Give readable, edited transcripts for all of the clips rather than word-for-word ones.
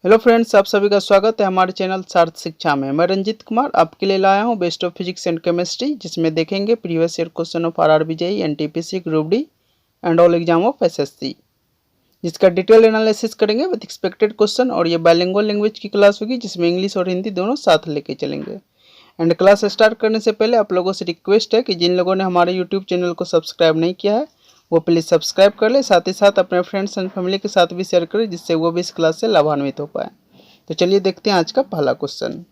Hello friends, आप सभी का स्वागत है हमारे चैनल सार्थ शिक्षा में। मैं रंजीत कुमार आपके लिए लाया हूं best of physics and chemistry, जिसमें देखेंगे previous year question of RRB JEE, NTPC, group D and all exam of SSC, जिसका डिटेल एनालिसिस करेंगे विद एक्सपेक्टेड क्वेश्चन। और ये बाइलिंगुअल लैंग्वेज की क्लास होगी, जिसमें इंग्लिश और हिंदी दोनों साथ लेके चलेंगे। एंड क्लास स्टार्ट करने से पहले आप लोगों से रिक्वेस्ट है कि जिन लोगों ने हमारे यूट्यूब चैनल को सब्सक्राइब नहीं किया है वो प्लीज़ सब्सक्राइब कर ले, साथ ही साथ अपने फ्रेंड्स एंड फैमिली के साथ भी शेयर करें, जिससे वो भी इस क्लास से लाभान्वित हो पाए। तो चलिए देखते हैं आज का पहला क्वेश्चन।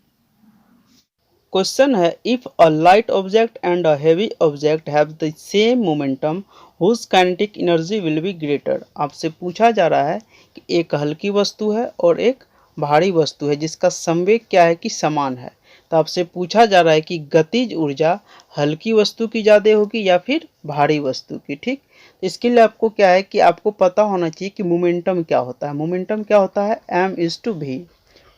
क्वेश्चन है, if a light object and a heavy object have the same momentum whose kinetic energy will be greater. आपसे पूछा जा रहा है कि एक हल्की वस्तु है और एक भारी वस्तु है, जिसका संवेग क्या है कि समान है। तो आपसे पूछा जा रहा है कि गतिज ऊर्जा हल्की वस्तु की ज़्यादा होगी या फिर भारी वस्तु की। ठीक, तो इसके लिए आपको क्या है कि आपको पता होना चाहिए कि मोमेंटम क्या होता है। मोमेंटम क्या होता है, m/v।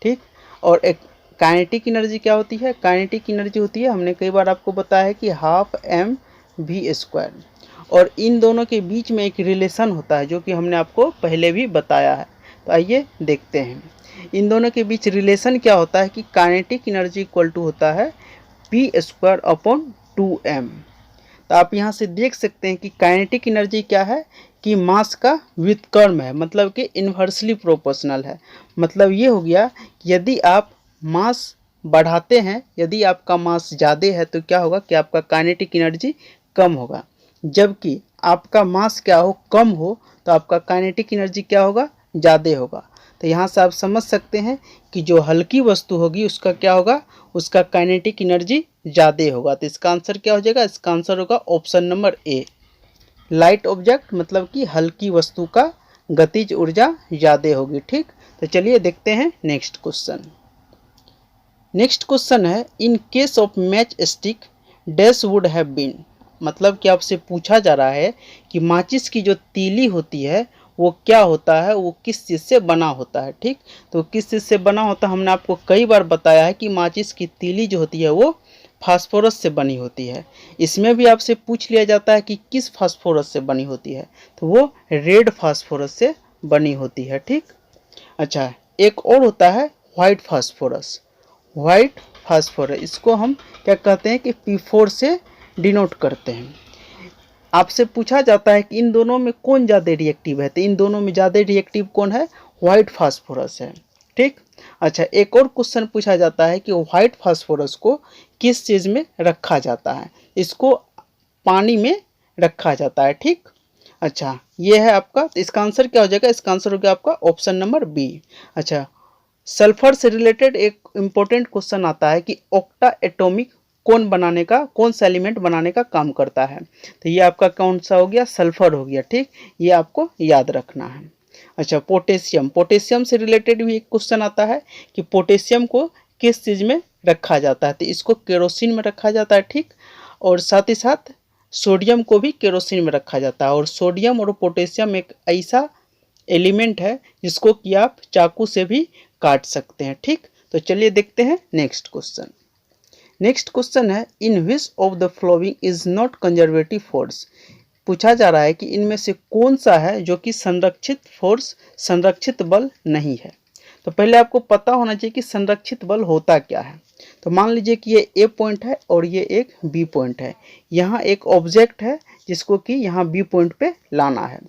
ठीक, और एक काइनेटिक एनर्जी क्या होती है, काइनेटिक एनर्जी होती है, हमने कई बार आपको बताया है कि ½ mv²। और इन दोनों के बीच में एक रिलेशन होता है, जो कि हमने आपको पहले भी बताया है। तो आइए देखते हैं इन दोनों के बीच रिलेशन क्या होता है कि काइनेटिक एनर्जी इक्वल टू होता है p²/2m। तो आप यहाँ से देख सकते हैं कि काइनेटिक एनर्जी क्या है कि मास का व्युत्क्रम है, मतलब कि इन्वर्सली प्रोपोर्शनल है। मतलब ये हो गया कि यदि आप मास बढ़ाते हैं, यदि आपका मास ज़्यादा है तो क्या होगा कि आपका काइनेटिक एनर्जी कम होगा, जबकि आपका मास क्या हो, कम हो, तो आपका काइनेटिक एनर्जी क्या होगा, ज़्यादा होगा। तो यहाँ से आप समझ सकते हैं कि जो हल्की वस्तु होगी उसका क्या होगा, उसका काइनेटिक एनर्जी ज़्यादा होगा। तो इसका आंसर क्या हो जाएगा, इसका आंसर होगा option number A, light object, मतलब कि हल्की वस्तु का गतिज ऊर्जा ज़्यादा होगी। ठीक, तो चलिए देखते हैं नेक्स्ट क्वेश्चन। नेक्स्ट क्वेश्चन है, in case of match stick dash would have been. मतलब कि आपसे पूछा जा रहा है कि माचिस की जो तीली होती है वो क्या होता है, वो किस चीज़ से बना होता है। ठीक, तो किस चीज़ से बना होता है, हमने आपको कई बार बताया है कि माचिस की तीली जो होती है वो फास्फोरस से बनी होती है। इसमें भी आपसे पूछ लिया जाता है कि किस फास्फोरस से बनी होती है, तो वो रेड फास्फोरस से बनी होती है। ठीक, अच्छा, एक और होता है व्हाइट फास्फोरस। व्हाइट फास्फोरस, इसको हम क्या कहते हैं कि P4 से डिनोट करते हैं। आपसे पूछा जाता है कि इन दोनों में कौन ज़्यादा रिएक्टिव है, तो इन दोनों में ज़्यादा रिएक्टिव कौन है, व्हाइट फास्फोरस है। ठीक, अच्छा, एक और क्वेश्चन पूछा जाता है कि व्हाइट फास्फोरस को किस चीज़ में रखा जाता है, इसको पानी में रखा जाता है। ठीक, अच्छा, ये है आपका, तो इसका आंसर क्या हो जाएगा, इसका आंसर हो गया आपका ऑप्शन नंबर बी। अच्छा, सल्फर से रिलेटेड एक इम्पोर्टेंट क्वेश्चन आता है कि ऑक्टा एटॉमिक कौन सा एलिमेंट बनाने का काम करता है। तो ये आपका कौन सा हो गया, सल्फर हो गया। ठीक, ये आपको याद रखना है। अच्छा, पोटेशियम, पोटेशियम से रिलेटेड भी एक क्वेश्चन आता है कि पोटेशियम को किस चीज़ में रखा जाता है, तो इसको केरोसिन में रखा जाता है। ठीक, और साथ ही साथ सोडियम को भी केरोसिन में रखा जाता है। और सोडियम और पोटेशियम एक ऐसा एलिमेंट है जिसको कि आप चाकू से भी काट सकते हैं। ठीक, तो चलिए देखते हैं नेक्स्ट क्वेश्चन। नेक्स्ट क्वेश्चन है, in which of the following is not conservative force. पूछा जा रहा है कि इनमें से कौन सा है जो कि संरक्षित फोर्स, संरक्षित बल नहीं है। तो पहले आपको पता होना चाहिए कि संरक्षित बल होता क्या है। तो मान लीजिए कि ये ए पॉइंट है और ये एक बी पॉइंट है, यहाँ एक ऑब्जेक्ट है जिसको कि यहाँ बी पॉइंट पे लाना है।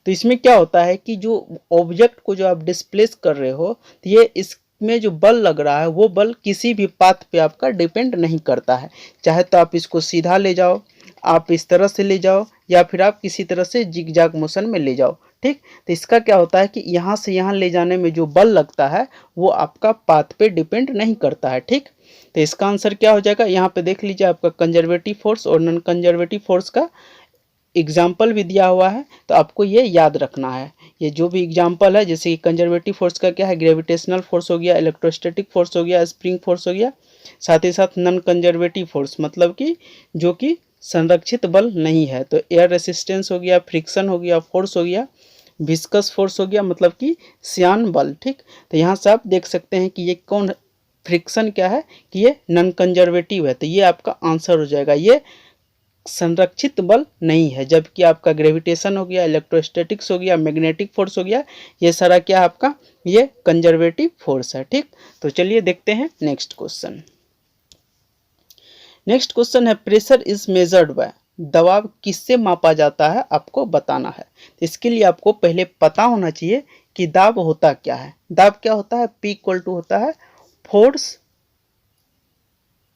तो इसमें क्या होता है कि जो ऑब्जेक्ट को जो आप डिस्प्लेस कर रहे हो, तो ये इसमें जो बल लग रहा है वो बल किसी भी पाथ पे आपका डिपेंड नहीं करता है। चाहे तो आप इसको सीधा ले जाओ, आप इस तरह से ले जाओ, या फिर आप किसी तरह से जिगजैग मोशन में ले जाओ। ठीक, तो इसका क्या होता है कि यहाँ से यहाँ ले जाने में जो बल लगता है वो आपका पाथ पे डिपेंड नहीं करता है। ठीक, तो इसका आंसर क्या हो जाएगा, यहाँ पे देख लीजिए आपका कंजर्वेटिव फोर्स और नॉन कंजर्वेटिव फोर्स का एग्जाम्पल भी दिया हुआ है, तो आपको ये याद रखना है। ये जो भी एग्जाम्पल है, जैसे कि कंजर्वेटिव फोर्स का क्या है, ग्रेविटेशनल फोर्स हो गया, इलेक्ट्रोस्टैटिक फोर्स हो गया, स्प्रिंग फोर्स हो गया। साथ ही साथ नॉन कंजर्वेटिव फोर्स मतलब कि जो कि संरक्षित बल नहीं है, तो एयर रेसिस्टेंस हो गया, फ्रिक्शन हो गया, फोर्स हो गया, विस्कस फोर्स हो गया, मतलब कि श्यान बल। ठीक, तो यहाँ से आप देख सकते हैं कि ये कौन, फ्रिक्शन क्या है कि ये नॉन कंजर्वेटिव है, तो ये आपका आंसर हो जाएगा, ये संरक्षित बल नहीं है, जबकि आपका ग्रेविटेशन हो गया, इलेक्ट्रोस्टैटिक्स हो गया, मैग्नेटिक फोर्स हो गया, ये सारा क्या है आपका, ये कंजर्वेटिव फोर्स है। ठीक, तो चलिए देखते हैं नेक्स्ट क्वेश्चन। नेक्स्ट क्वेश्चन है प्रेशर इज मेजर्ड बाय, दबाव किससे मापा जाता है आपको बताना है। तो इसके लिए आपको पहले पता होना चाहिए कि दाब होता क्या है। दाब क्या होता है, P इक्वल टू होता है फोर्स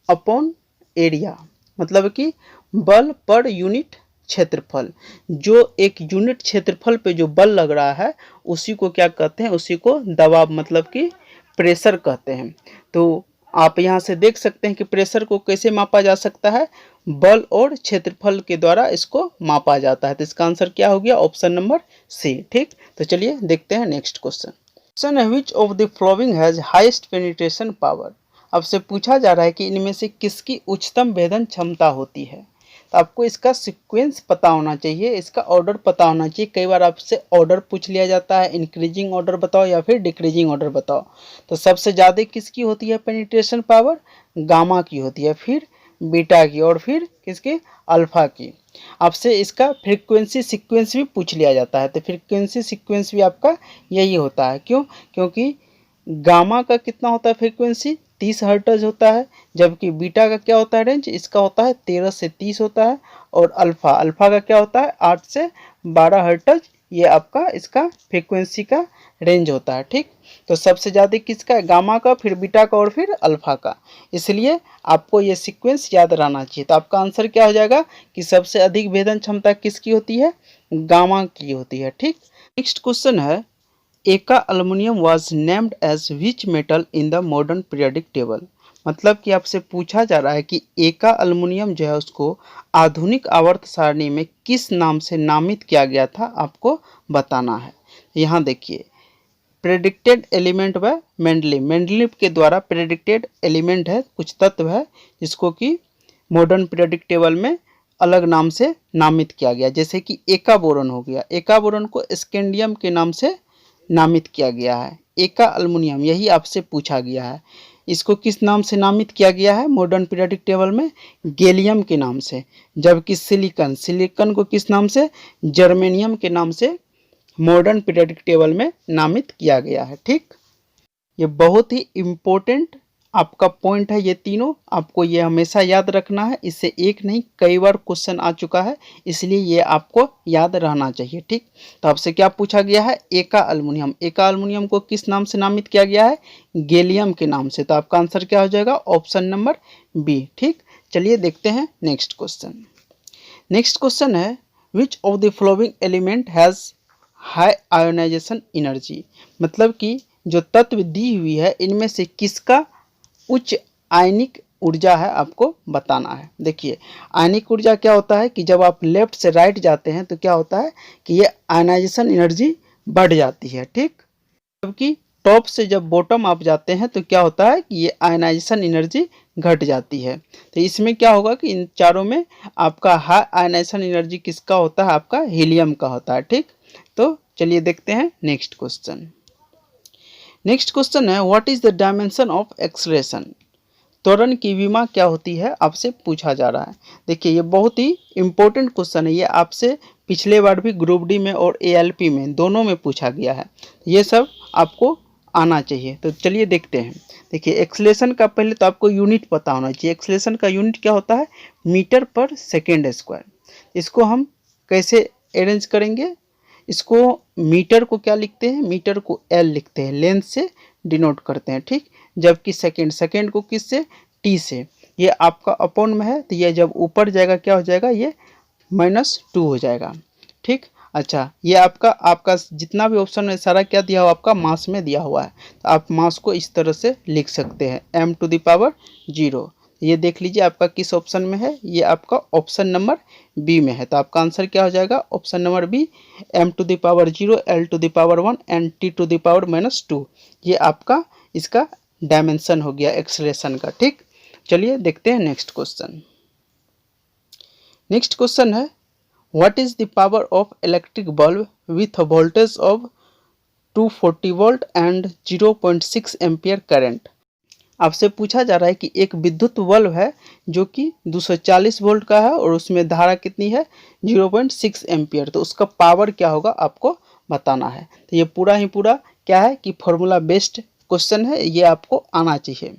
अपॉन एरिया, मतलब कि बल पर यूनिट क्षेत्रफल। जो एक यूनिट क्षेत्रफल पे जो बल लग रहा है उसी को क्या कहते हैं, उसी को दबाव मतलब कि प्रेशर कहते हैं। तो आप यहाँ से देख सकते हैं कि प्रेशर को कैसे मापा जा सकता है, बल और क्षेत्रफल के द्वारा इसको मापा जाता है। तो इसका आंसर क्या हो गया, ऑप्शन नंबर सी। ठीक, तो चलिए देखते हैं नेक्स्ट क्वेश्चन। क्वेश्चन है which of the flowing has highest penetration power. आपसे पूछा जा रहा है कि इनमें से किसकी उच्चतम भेदन क्षमता होती है। तो आपको इसका सीक्वेंस पता होना चाहिए, इसका ऑर्डर पता होना चाहिए। कई बार आपसे ऑर्डर पूछ लिया जाता है, इंक्रीजिंग ऑर्डर बताओ या फिर डिक्रीजिंग ऑर्डर बताओ। तो सबसे ज़्यादा किसकी होती है पेनिट्रेशन पावर, गामा की होती है, फिर बीटा की, और फिर किसकी, अल्फा की। आपसे इसका फ्रीक्वेंसी सीक्वेंस भी पूछ लिया जाता है। तो फ्रीक्वेंसी सीक्वेंस भी आपका यही होता है। क्यों, क्योंकि गामा का कितना होता है फ्रीक्वेंसी, 30 हर्ट्ज होता है, जबकि बीटा का क्या होता है रेंज, इसका होता है 13 से 30 होता है, और अल्फा अल्फा का क्या होता है 8 से 12 हर्ट्ज, ये आपका इसका फ्रीक्वेंसी का रेंज होता है। ठीक, तो सबसे ज़्यादा किसका है, गामा का, फिर बीटा का और फिर अल्फा का। इसलिए आपको ये सीक्वेंस याद रहना चाहिए। तो आपका आंसर क्या हो जाएगा कि सबसे अधिक भेदन क्षमता किसकी होती है, गामा की होती है। ठीक, नेक्स्ट क्वेश्चन है एका aluminium was named as which metal in the modern periodic table. मतलब कि आपसे पूछा जा रहा है कि एका अल्युमिनियम जो है उसको आधुनिक आवर्त सारणी में किस नाम से नामित किया गया था, आपको बताना है। यहाँ देखिए प्रेडिक्टेड एलिमेंट व मेंडलीव, मेंडलीव के द्वारा प्रेडिक्टेड एलिमेंट है, कुछ तत्व है जिसको कि मॉडर्न पीरियोडिक टेबल में अलग नाम से नामित किया गया। जैसे कि एका बोरॉन हो गया, एका बोरॉन को स्कैंडियम के नाम से नामित किया गया है। एका अल्युमिनियम यही आपसे पूछा गया है, इसको किस नाम से नामित किया गया है मॉडर्न पीरियोडिक टेबल में, गैलियम के नाम से। जबकि सिलिकॉन, सिलिकॉन को किस नाम से, जर्मेनियम के नाम से मॉडर्न पीरियोडिक टेबल में नामित किया गया है। ठीक, ये बहुत ही इम्पोर्टेंट आपका पॉइंट है, ये तीनों आपको ये हमेशा याद रखना है। इससे एक नहीं कई बार क्वेश्चन आ चुका है, इसलिए ये आपको याद रहना चाहिए। ठीक, तो आपसे क्या पूछा गया है, एका अल्युमिनियम, एका अल्युमिनियम को किस नाम से नामित किया गया है, गैलियम के नाम से। तो आपका आंसर क्या हो जाएगा, ऑप्शन नंबर बी। ठीक, चलिए देखते हैं नेक्स्ट क्वेश्चन। नेक्स्ट क्वेश्चन है which of the following element has high ionisation energy. मतलब कि जो तत्व दी हुई है इनमें से किसका उच्च आयनिक ऊर्जा है, आपको बताना है। देखिए आयनिक ऊर्जा क्या होता है कि जब आप लेफ्ट से राइट जाते हैं तो क्या होता है कि ये आयनाइजेशन एनर्जी बढ़ जाती है। ठीक, जबकि टॉप से जब बॉटम आप जाते हैं तो क्या होता है कि ये आयनाइजेशन एनर्जी घट जाती है। तो इसमें क्या होगा कि इन चारों में आपका हाई आयनाइजेशन एनर्जी किसका होता है, आपका हीलियम का होता है। ठीक, तो चलिए देखते हैं नेक्स्ट क्वेश्चन। नेक्स्ट क्वेश्चन है what is the dimension of acceleration. त्वरण की विमा क्या होती है, आपसे पूछा जा रहा है। देखिए ये बहुत ही इंपॉर्टेंट क्वेश्चन है, ये आपसे पिछले बार भी ग्रुप डी में और एएलपी में दोनों में पूछा गया है। ये सब आपको आना चाहिए। तो चलिए देखते हैं। देखिए एक्सलेशन का पहले तो आपको यूनिट पता होना चाहिए। एक्सलेशन का यूनिट क्या होता है, मीटर पर सेकेंड स्क्वायर। इसको हम कैसे अरेंज करेंगे, इसको मीटर को क्या लिखते हैं, मीटर को एल लिखते हैं, लेंथ से डिनोट करते हैं। ठीक, जबकि सेकेंड, सेकेंड को किससे, टी से। ये आपका अपॉन में है तो ये जब ऊपर जाएगा क्या हो जाएगा, ये -2 हो जाएगा। ठीक, अच्छा ये आपका जितना भी ऑप्शन में सारा क्या दिया हुआ, आपका मास में दिया हुआ है। तो आप मास को इस तरह से लिख सकते हैं m⁻0। ये देख लीजिए आपका किस ऑप्शन में है, ये आपका ऑप्शन नंबर बी में है। तो आपका आंसर क्या हो जाएगा, option number B m⁻0 l⁻1 and t⁻²। ये आपका इसका डायमेंशन हो गया एक्सलेशन का। ठीक, चलिए देखते हैं नेक्स्ट क्वेश्चन। नेक्स्ट क्वेश्चन है what is the power of electric bulb with voltage of 240 volt and 0.6 ampere current. आपसे पूछा जा रहा है कि एक विद्युत बल्ब है जो कि 240 वोल्ट का है और उसमें धारा कितनी है 0.6 एम्पियर, तो उसका पावर क्या होगा आपको बताना है। तो ये पूरा ही पूरा क्या है कि फॉर्मूला बेस्ड क्वेश्चन है, ये आपको आना चाहिए।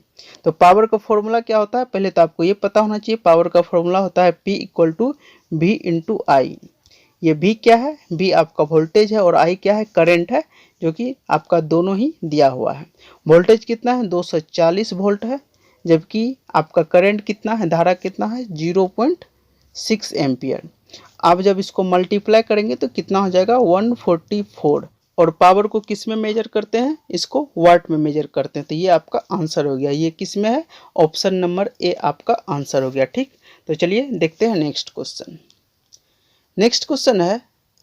तो पावर का फॉर्मूला क्या होता है, पहले तो आपको ये पता होना चाहिए। पावर का फॉर्मूला होता है P = V × I। ये V क्या है, V आपका वोल्टेज है और I क्या है, करंट है, जो कि आपका दोनों ही दिया हुआ है। वोल्टेज कितना है 240 वोल्ट है, जबकि आपका करंट कितना है, धारा कितना है 0.6 एम्पियर। आप जब इसको मल्टीप्लाई करेंगे तो कितना हो जाएगा 144। और पावर को किस में मेजर करते हैं, इसको वाट में मेजर करते हैं। तो ये आपका आंसर हो गया, ये किस में है, ऑप्शन नंबर ए आपका आंसर हो गया। ठीक, तो चलिए देखते हैं नेक्स्ट क्वेश्चन। नेक्स्ट क्वेश्चन है,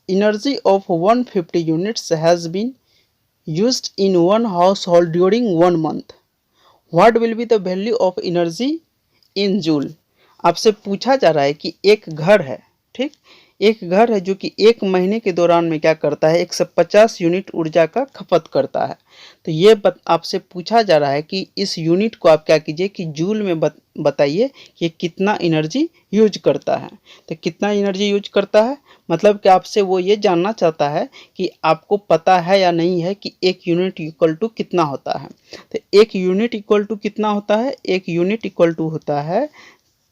energy of 150 units has been used in one house hold during 1 month, what will be the value of energy in joule. आपसे पूछा जा रहा है कि एक घर है, ठीक, एक घर है जो कि 1 महीने के दौरान में क्या करता है 150 यूनिट ऊर्जा का खपत करता है। तो ये आपसे पूछा जा रहा है कि इस यूनिट को आप क्या कीजिए कि जूल में बताइए कि कितना एनर्जी यूज करता है। तो कितना एनर्जी यूज करता है मतलब कि आपसे वो ये जानना चाहता है कि आपको पता है या नहीं है कि एक यूनिट इक्वल टू कितना होता है। तो एक यूनिट इक्वल टू कितना होता है, एक यूनिट इक्वल टू होता है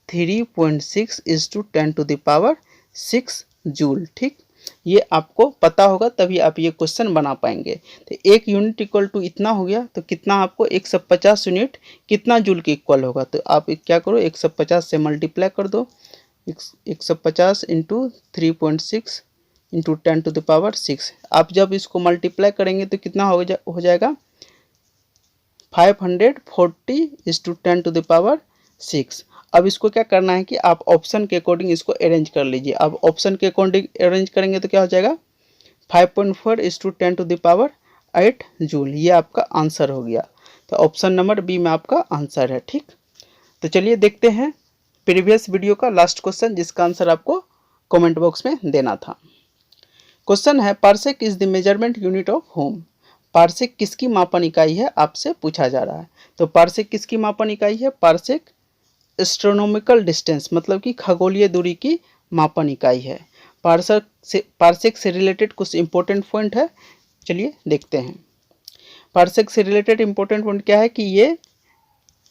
3.6 × 10⁻6 जूल। ठीक, ये आपको पता होगा तभी आप ये क्वेश्चन बना पाएंगे। तो एक यूनिट इक्वल टू इतना हो गया, तो कितना आपको 150 यूनिट कितना जूल के इक्वल होगा। तो आप क्या करो 150 से मल्टीप्लाई कर दो, 150 × 3.6 × 10⁻6। आप जब इसको मल्टीप्लाई करेंगे तो कितना हो जाएगा 540 × 10⁻6। अब इसको क्या करना है कि आप ऑप्शन के अकॉर्डिंग इसको अरेंज कर लीजिए। अब ऑप्शन के अकॉर्डिंग अरेंज करेंगे तो क्या हो जाएगा 5.4 × 10⁸ जूल। ये आपका आंसर हो गया। तो ऑप्शन नंबर बी में आपका आंसर है। ठीक, तो चलिए देखते हैं प्रीवियस वीडियो का लास्ट क्वेश्चन, जिसका आंसर आपको कमेंट बॉक्स में देना था। क्वेश्चन है, parsec is the measurement unit of home. Parsec किसकी मापन इकाई है आपसे पूछा जा रहा है। तो पार्सेक किसकी मापन इकाई है, पार्सेक एस्ट्रोनॉमिकल डिस्टेंस मतलब कि खगोलीय दूरी की मापन इकाई है। पार्सेक से रिलेटेड कुछ इंपॉर्टेंट पॉइंट है, चलिए देखते हैं। पार्सेक से रिलेटेड इंपॉर्टेंट पॉइंट क्या है कि ये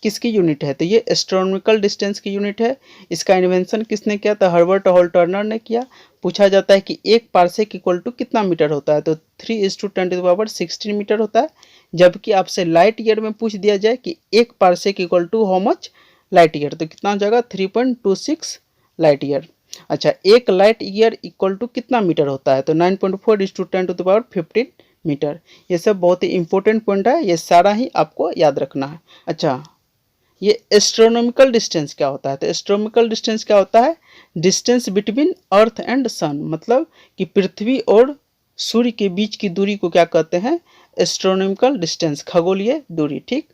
किसकी यूनिट है, तो ये एस्ट्रोनॉमिकल डिस्टेंस की यूनिट है। इसका इन्वेंशन किसने किया, तो हर्बर्ट हॉल टर्नर ने किया। पूछा जाता है कि एक पार्सेक इक्वल टू कितना मीटर होता है, तो 3:10⁻16 मीटर होता है। जबकि आपसे लाइट ईयर में पूछ दिया जाए कि एक parsec equal to how much light year, तो कितना हो जाएगा 3.26 लाइट ईयर। अच्छा, एक लाइट ईयर इक्वल टू कितना मीटर होता है, तो 9.4 × 10⁻15 मीटर। ये सब बहुत ही इंपॉर्टेंट पॉइंट है, ये सारा ही आपको याद रखना है। अच्छा, ये एस्ट्रोनॉमिकल डिस्टेंस क्या होता है, तो एस्ट्रोनॉमिकल डिस्टेंस क्या होता है, डिस्टेंस बिटवीन अर्थ एंड सन, मतलब कि पृथ्वी और सूर्य के बीच की दूरी को क्या कहते हैं, एस्ट्रोनॉमिकल डिस्टेंस, खगोलीय दूरी। ठीक,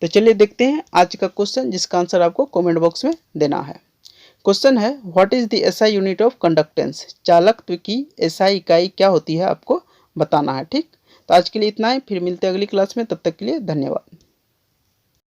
तो चलिए देखते हैं आज का क्वेश्चन, जिसका आंसर आपको कमेंट बॉक्स में देना है। क्वेश्चन है, what is the SI unit of conductance. चालकत्व की एसआई इकाई क्या होती है आपको बताना है। ठीक, तो आज के लिए इतना ही, फिर मिलते हैं अगली क्लास में, तब तक के लिए धन्यवाद।